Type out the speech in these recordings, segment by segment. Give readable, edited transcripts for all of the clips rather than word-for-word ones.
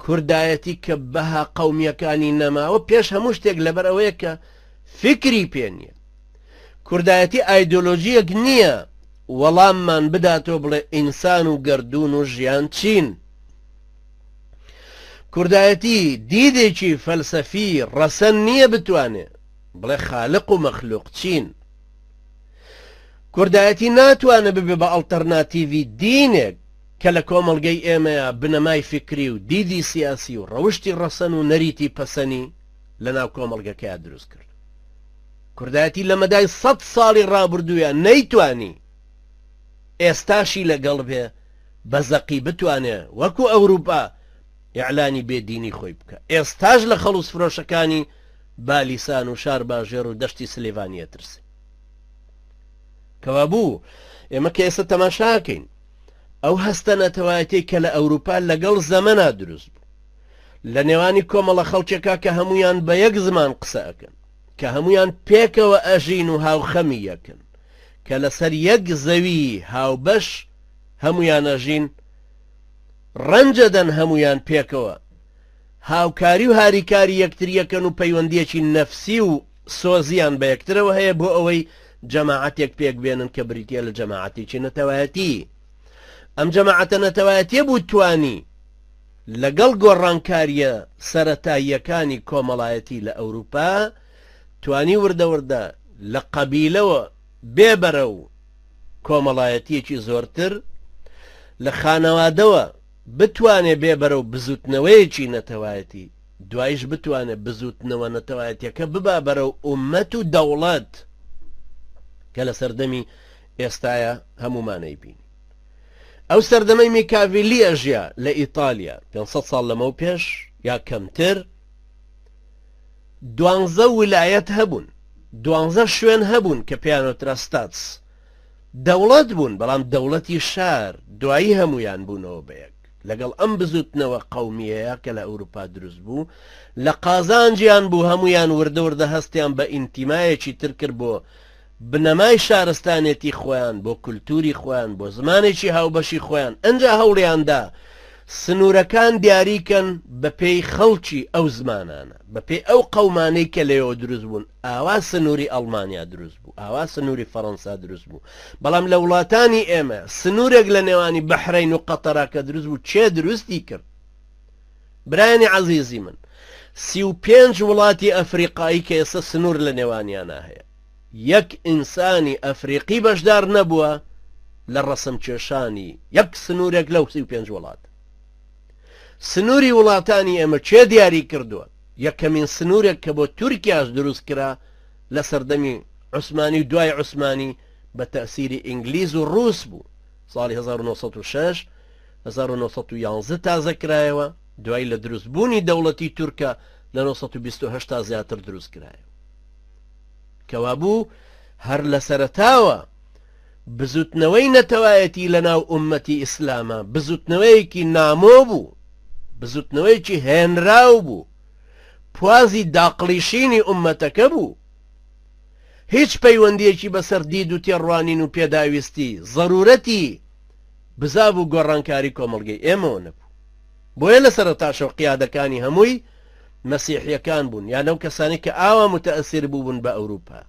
کوردایەتی کە بەها قەومیەکانی نەماوە پێش هەموو شتێک لەبەر ئەوەیە کە فکری پێ نییە. کوردایەتی ئایدۆلۆژیەک نییە وەڵاممان بداتەوە بڵێ ئینسان و گەردون و ژیان چین. کوردایەتی دیدێکی فەلسەفی ڕەسەن نییە بتوانێت بڵێ خالق و مەخلوق چین. کوردایەتی ناتوانێت ببێ بە ئەڵتەرناتیڤی دینێک کە لە کۆمەڵگەی ئێمەیە بنەمای فکری و دیدی سیاسی و ڕەوشتی ڕەسەن و نەریتی پەسەنی لەناو کۆمەڵگەکەیان دروست کرد. کوردایەتی لە مەدای 100 ساڵی ڕابردوویە نەیتوانی ئێستاشی لەگەڵ بێ بەزەقی بتوانێ وەکو ئەوروپا ئیعلانی بێدینی خۆی بکە. ئێستاش لە خەڵوس فرۆشەکانی بالیسان و شار باژێر و دەشتی سلێڤانیە ترسێ. کەوا بوو ئێمە کە ئێستا تەماشاکەین ئەو هەستە نەتەوایەتی کە لە ئەوروپا لەگەڵ زەمەنا دروست بوو لە نێوانی کۆمەڵە خەڵکێکا کە هەمویان بە یەک زمان قسە ئەکەن، کە هەمویان پێکەوە ئەژین و هاوخەمی یەکن، کە لەسەر یەک زەوی هاوبەش هەمویان ئەژین، ڕەنجەدەن هەمویان پێکەوە هاوکاری و هاریکاری یەکتریەکەن و پەیوەندیەکی نەفسی و سۆزیان بە یەکترەوە هەیە بۆ ئەوەی جەماعەتێک پێک بێنن کە بریتە لە جەماعەتێکی نەتەوایەتی. ئەم جەماعەتە نەتەوایەتیە بوو توانی لەگەڵ گۆڕانکاریە سەرەتاییەکانی کۆمەڵایەتی لە ئەوروپا توانی وردەوردە لە قەبیلەوە بێبەرە و کۆمەڵایەتیەکی زۆرتر لە خانەوادەوە بتوانێ بێبەرە و بزوتنەوەیەکی نەتەوایەتی دوایش بتوانێت بزوتنەوە نەتەوایەتیەکە ببا بەرە و ئومەت و دەوڵەت کە لە سەردەمی ئێستایە هەمومانەی بین. ئەو سەردەمەی میکاڤیلی ئەژیا لە ئیتالیا 500 ساڵ لەمەو پێش یا کەمتر 12 ویلایەت هەبوون، 12 شوێن هەبوون کە پێیانوترا ستاتس، دەوڵەت بوون بەڵام دەوڵەتی شار دوایی هەمویان بوونەوە بەیەک. لەگەڵ ئەم بزوتنەوە قەومیەیە کە لە ئەوروپا دروست بوو لە قازانجیان بوو هەمویان وردەوردە هەستیان بە ئینتیمایەکی تر کرد بۆ بنەمای شارستانێتی خۆیان، بۆ کولتوری خۆیان، بۆ زمانێکی هاوبەشی خۆیان. ئەنجا هەوڵیاندا سنوورەکان دیاریکەن بە پێی خەڵکی ئەو زمانانە، بە پێی ئەو قەومانەی کە لەوە دروست بوون. ئاوا سنووری ئەڵمانیا دروست بوو، ئاوا سنووری فەڕەنسا دروست بوو، بەڵام لە وڵاتانی ئێمە سنوورێک لە نێوانی بەحرین و قەتەرا کە دروست بوو چێ دروستی کرد؟ برایانی عەزیزی من 35 وڵاتی ئەفریقایی کە ئێستا سنوور لە نێوانیانە هەیە، یەک ئینسانی ئەفریقی بەشدار نەبووە لە ڕەسم کێشانی یەک سنوورێک لەو 35 وڵات. سنووری وڵاتانی ئێمە چێ دیاری کردووە؟ یەکەمین سنوورێک کە بۆ تورکیاش دروست کرا لە سەردەمی عوسمانی و دوای عوسمانی بە تەسیری ئینگلیز و ڕووس بوو. ساڵی 1906 1911 تازە کرایەوە، دوای لە دروستبوونی دەوڵەتی تورکە لە 1928 تا زیاتر دروست کرایەوە. کەوا بوو هەر لە سەرەتاوە بزوتنەوەی نەتەوایەتی لە ناو ئومەتی ئیسلامە بزوتنەوەیەکی نامۆ بوو، بزوتنەوەیەکی هێنراو بوو، پوازی داقلیشینی ئومەتەکە بوو. هیچ پەیوەندیەکی بەسەر دید و تێڕوانین و پێداویستی ضرورەتی بزاو و گۆڕانکاری کۆمەڵگەی ئێمەوە نەبوو. بۆیە لە سەرەتاشەو قیادەکانی هەمووی مەسیحیەکان بوون، یان ئەو کەسانی کە ئاوا متەئەسیر بوون بە ئەوروپا.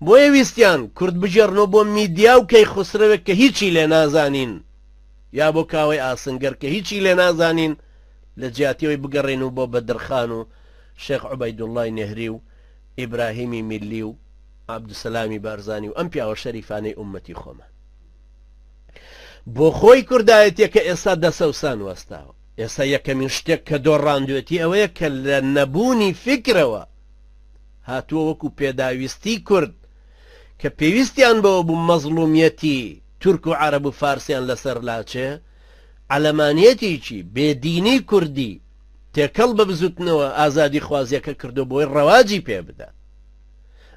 بۆیە ویستیان کورد بژێڕنەوە بۆ میدیا و کەی خوسرەوێک کە هیچی لێ نازانین، یا بۆ کاوەی ئاسنگەر کە هیچی لێ نازانین، لە جیاتیەوەی بگەڕێن و بۆ بەدرخان و شێخ عوبەیدوڵڵای نێهری و ئیبراهیمی میلی و عەبدوسەلامی بارزانی و ئەم پیاوە شەریفانەی ئومەتی خۆمان. بۆ خۆی کوردایەتێکە ئێستا دەسەوسان وەستاوە. ئێستا یەکەمین شتێک کە دۆڕاندوێتی ئەوەیە کە لە نەبوونی فکرەوە هاتووە وەکو پێداویستی کورد کە پێویستیان بەوە بوو مەزڵومیەتی تورک و عەرەب و فارسیان لەسەر لاچێ، عەلەمانیەتێکی بێدینی کوردی تێکەڵ بە بزوتنەوە ئازادی خوازیەکە کردو بۆی ڕەواجی پێ بدات.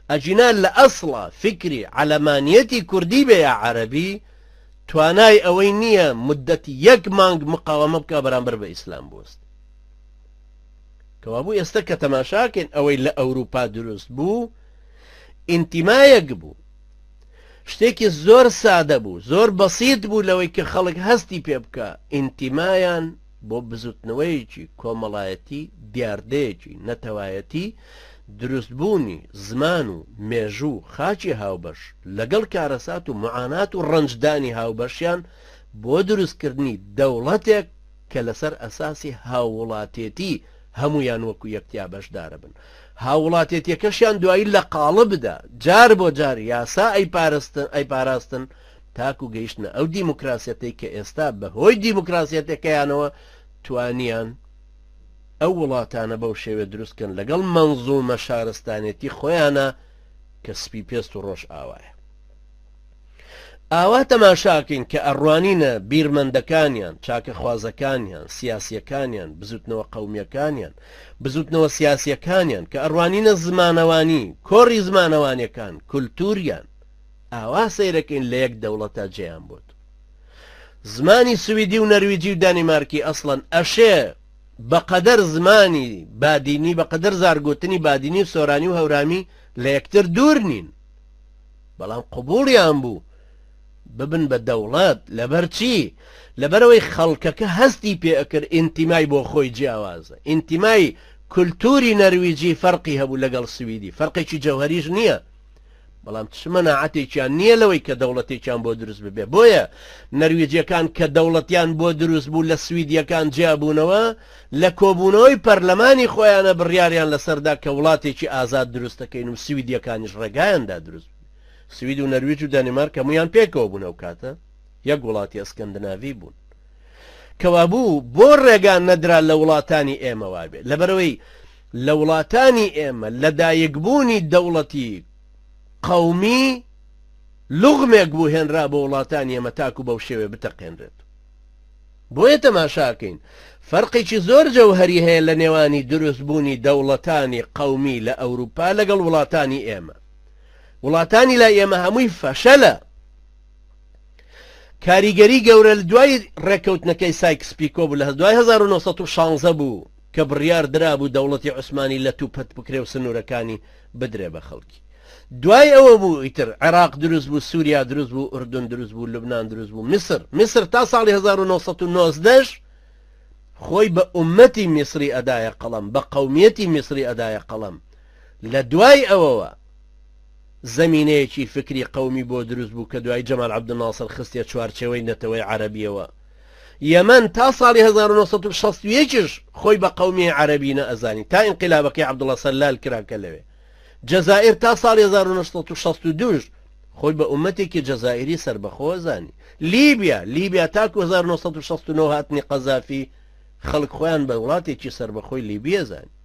ئەجینان لە ئەسڵە فکری عەلەمانیەتی کوردی بێ یا عەرەبی توانای ئەوەی نییە مدەتی 1 مانگ مقاومە بکە بەرامبەر بە ئیسلام بوەست. کەوا بوو ئێستا کە تەماشاکەین ئەوەی لە ئەوروپا دروست بوو ئینتیمایەک بوو، شتێکی زۆر سادە بوو، زۆر بەسیط بوو لەوەی کە خەڵک هەستی پێ بکە ئینتیمایان بۆ بزوتنەوەیەکی کۆمەڵایەتی دیاردەیەکی نەتەوایەتی دروستبوونی زمان و مێژوو خاچی هاوبەش لەگەڵ کارەسات و معانات و ڕەنجدانی هاوبەشیان بۆ دروستکردنی دەوڵەتێک کە لەسەر ئەساسی هاوڵاتێتی هەمویان وەکو یەکتیا بەشدارە بن. هاوڵاتێتیەکەشیان دوایی لە قاڵبدا جار بۆ جار یاسا ئەیپاراستن تاکو گەیشتنە ئەو دیموکراسیەتەی کە ئێستا بەهۆی دیموکراسیەتەکەیانەوە توانیان ئەو وڵاتانە بەو شێوێ دروستکەن لەگەڵ مەنزومە شارستانێتی خۆیانە کە سپی پێست و ڕۆژ ئاوایە. ئاوا تەماشاکەین کە ئەڕوانینە بیرمەندەکانیان، چاکە خوازەکانیان، سیاسیەکانیان، بزوتنەوە قەومیەکانیان، بزوتنەوە سیاسیەکانیان کە ئەڕوانینە زمانەوانی، کۆڕی زمانەوانیەکان، کولتوریان، ئاوا سەیرەکەین لە یەک دەوڵەتە جێیان بوت. زمانی سویدی و نەرویجی و دانیمارکی ئەسڵەن ئەشێ بەقەدەر زمانی بادینی بەقەدەر زارگوتنی بادینی و سۆرانی و هەورامی لە یەکتر دوور نین، بەڵام قبوڵیان بوو ببن بە دەوڵەت لەبەرچی لەبەرەوەی خەڵکەکە هەستی پێ ئەکرد ئینتیمای بۆ خۆی جیاوازە. ئینتیمای کولتوری نەرویجی فەرقی هەبوو لەگەڵ سویدی، فەرقێکی جەوهەریش نییە، بەڵام شمەناعەتێکیان نییە لەوەی کە دەوڵەتێکیان بۆ دروست ببێ. بۆیە نەرویجیەکان کە دەوڵەتیان بۆ دروست بوو لە سویدیەکان جیابوونەوە لە کۆبوونەوەی پەرلەمانی خۆیانە بڕیاریان لەسەردا کە وڵاتێکی ئازاد دروستەکەین و سویدیەکانیش ڕێگایاندا دروست. سوید و نەرویج و دانیمارک هەمویان پێکەوە بوون ئەو کاتە یەک وڵاتی ئەسکەندناڤی بوون کەوا بوو بۆ ڕێگان نەدرا لە وڵاتانی ئێمە وابێت. لەبەرەوەی لە وڵاتانی ئێمە لەدایکبوونی دەوڵەتی قەومی لوغمێک بوو هێنرا بە وڵاتانی ئێمە تاکو بەو شێوێ بتەقێنرێت. بۆیە تەماشاکەین فەرقێکی زۆر جەوهەری هەیە لە نێوانی دروستبوونی دەوڵەتانی قەومی لە ئەوروپا لەگەڵ وڵاتانی ئێمە. وڵاتانی لای ئێمە هەمووی فەشەلە. کاریگەری گەورە لە دوای ڕێکەوتنەکەی سایکس پیکۆ بوو لە دوای 1916 بوو کە بڕیار درابوو دەوڵەتی عوسمانی لە توپەت بکرێ و سنوورەکانی بدرێ بە خەڵکی. دوای ئەوە بوو ئیتر عێراق دروست بوو، سووریا دروست بوو، ئوردن دروست بوو، لوبنان دروست بوو، میسر تا ساڵی 1990 خۆی بە ئومەتی میسری ئەدایە قەڵەم، بە قەومیەتی میسری ئەدایە قەڵەم. لە دوای ئەوەوە زمینەیەکی فکری قەومی بۆ دروست بوو کە دوای جەمال عەبدولناسر خستێ چوارچێوەی نەتەوەی عەرەبیەوە. یەمەن تا ساڵی 1961ش خۆی بە قەومی عەرەبی نەئەزانی تا ئینقلابەکەی عەبدوڵڵا سەلال کراکە لەوێ. جەزائیر تا ساڵی 1962ش خۆی بە ئومەتێکی جەزائیری سربەخۆ زانی. لیبیا تاکو 1969 هاتنی قەزافی خەڵک خۆیان بە وڵاتێکی سربەخۆی لیبیە زانی.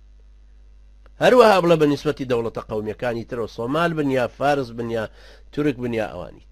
هەروەها بڵە بە نیسبەتی دەوڵەتە قەومیەکانی ترەوە سۆمال بن یا فارس بن یا تورک بن یا ئەوانیت.